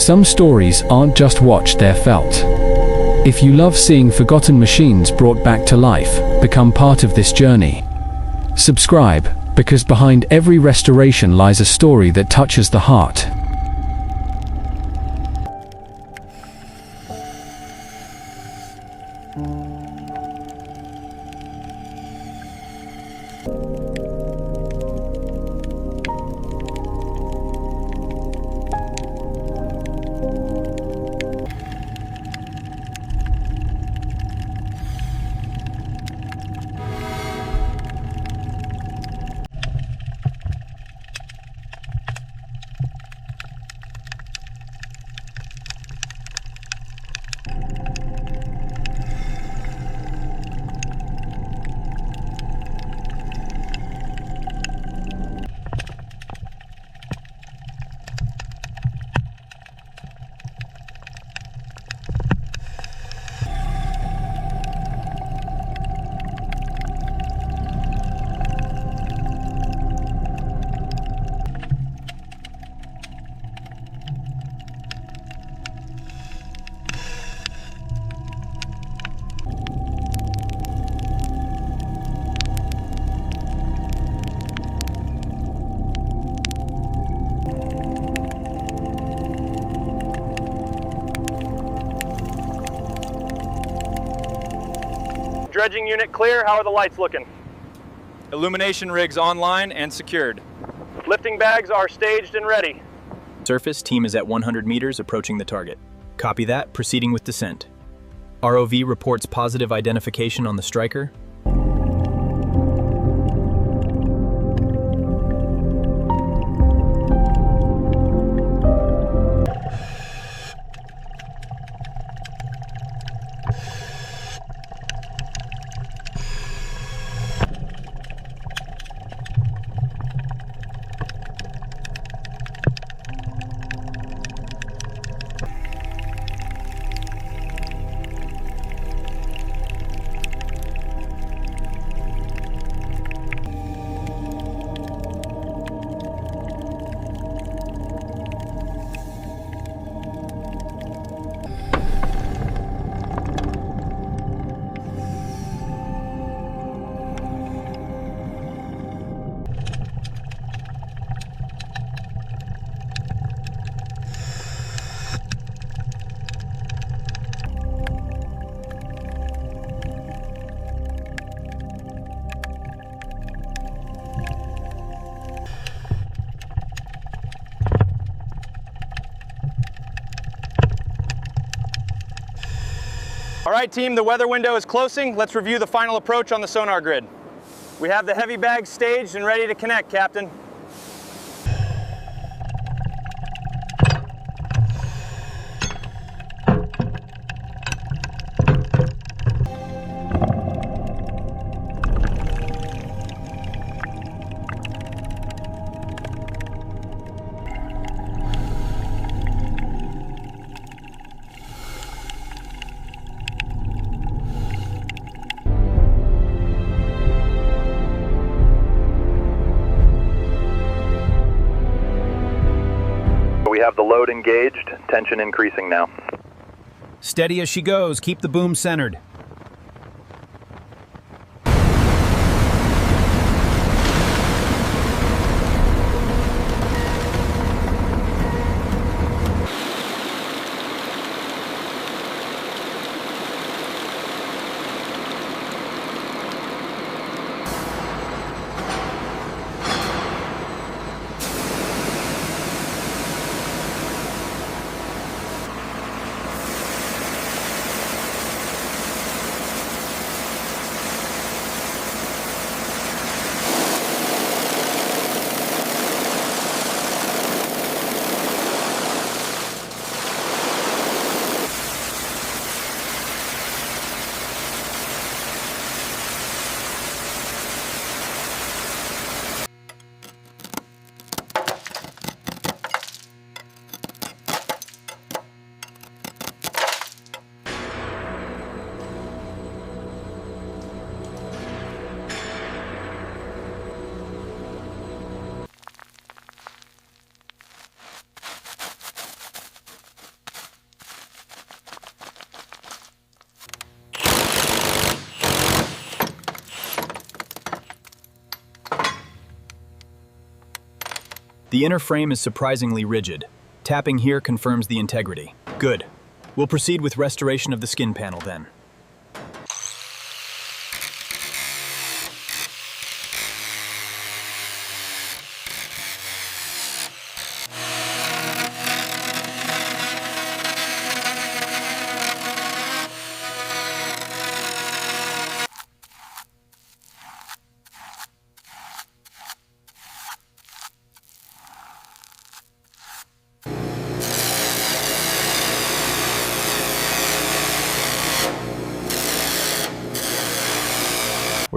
Some stories aren't just watched, they're felt. If you love seeing forgotten machines brought back to life, become part of this journey. Subscribe, because behind every restoration lies a story that touches the heart. Dredging unit clear. How are the lights looking? Illumination rigs online and secured. Lifting bags are staged and ready. Surface team is at 100 meters approaching the target. Copy that, proceeding with descent. ROV reports positive identification on the Striker. All right, team, the weather window is closing. Let's review the final approach on the sonar grid. We have the heavy bags staged and ready to connect, Captain. We have the load engaged, tension increasing now. Steady as she goes, keep the boom centered. The inner frame is surprisingly rigid. Tapping here confirms the integrity. Good. We'll proceed with restoration of the skin panel then.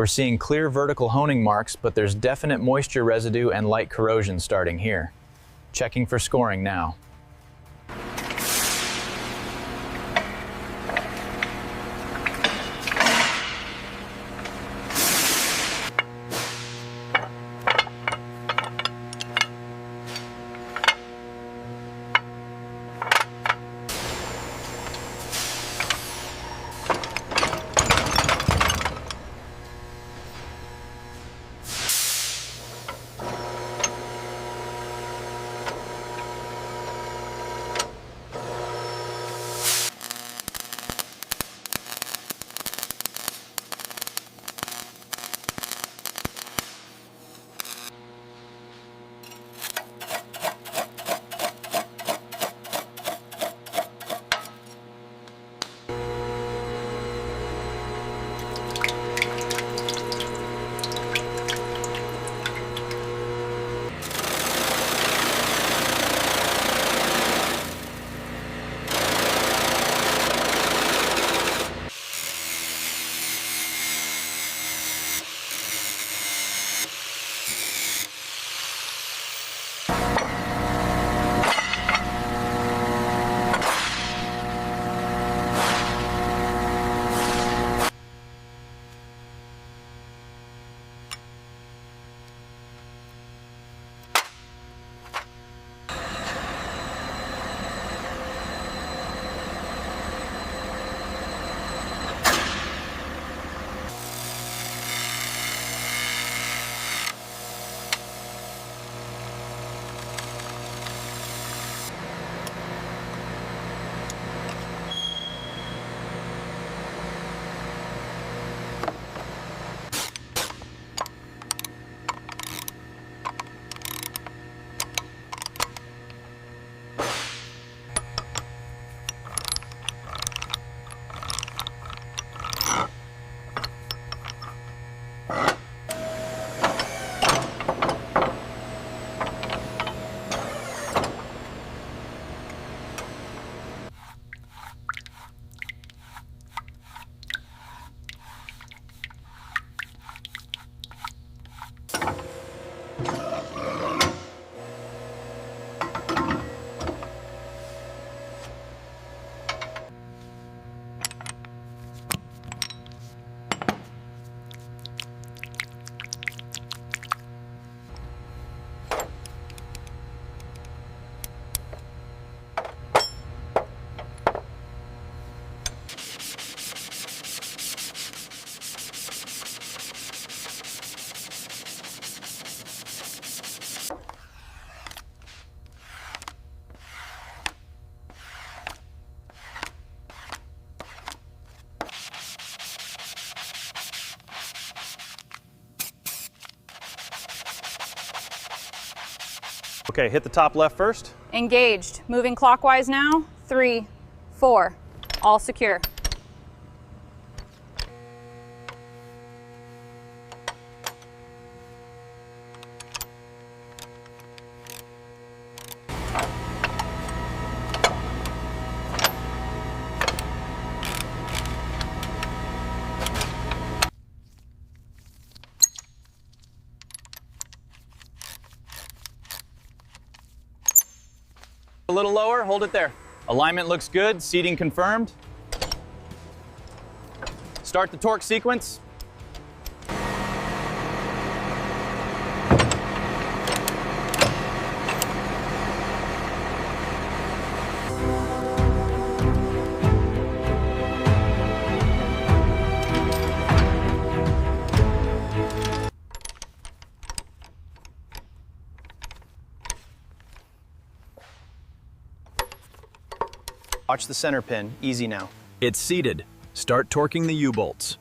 We're seeing clear vertical honing marks, but there's definite moisture residue and light corrosion starting here. Checking for scoring now. Okay, hit the top left first. Engaged. Moving clockwise now. 3, 4. All secure. A little lower, hold it there. Alignment looks good, seating confirmed. Start the torque sequence. Watch the center pin, easy now. It's seated. Start torquing the U-bolts.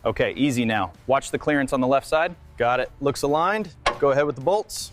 Okay, easy now. Watch the clearance on the left side. Got it. Looks aligned. Go ahead with the bolts.